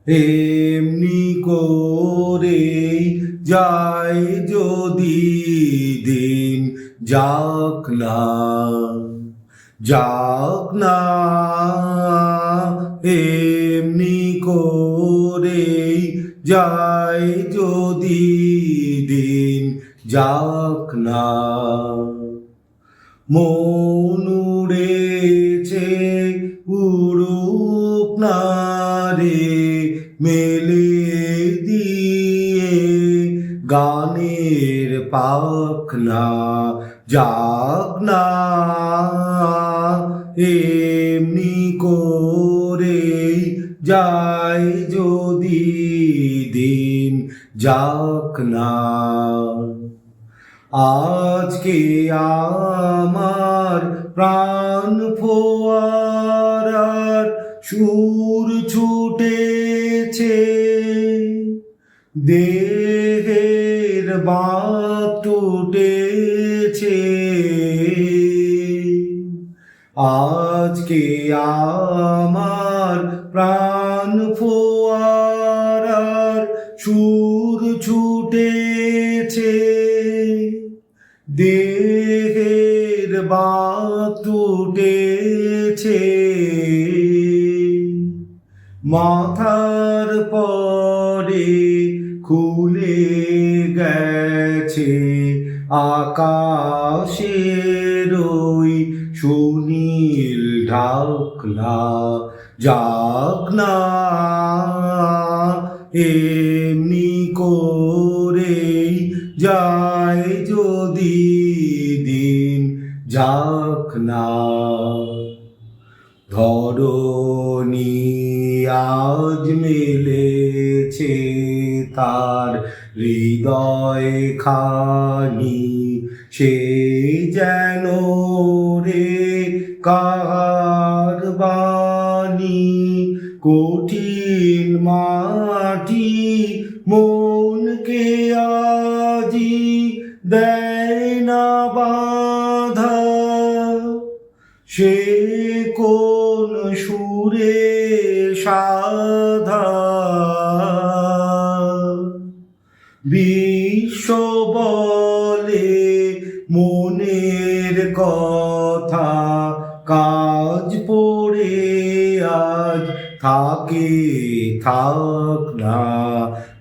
এমনি করে যায় যদি দিন, যাক না, যাক না। এমনি করে যায় যদি দিন, যাক না। মন উড়েছে উড়ুক না রে, মেলে দিয়ে গানের পাখনা, যাক না। এমনি করে যায় যদি দিন, যাক না। আজকে আমার প্রাণ ফোয়ারার সুর ছুটেছে, দেহের বাঁধ টুটেছে। আজকে আমার প্রাণ ফোয়ারার সুর ছুটেছে, দেহের বাঁধ টুটেছে। মাথার পরে খুলে গেছে আকাশের ওই সুনীল ঢাকনা, যাক না। এমনি করে যায় যদি দিন, যাক না। ধরণী আজ মেলেছে তার হৃদয় খানি, সে যেন রে কার বাণী। কঠিন মাটি মনকে আজি দেয় না বাধা, সে কোন সুরে সাধা। বিশ্ব বলে মনের কথা, কাজ পড়ে আজ থাকে থাক না,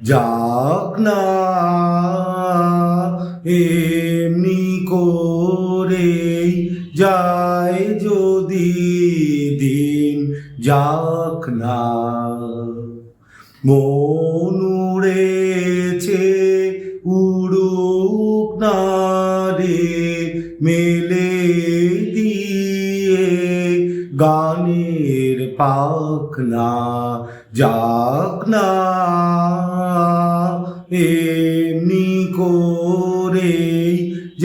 যাক না। এমনি করে যায় যদি দিন, যাক না। মন উড়েছে উড়ুক না রে, মেলে দিয়ে গানের পাখনা, যাক না। এমনি করে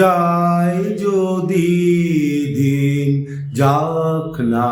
যায় যদি দিন, যাক না।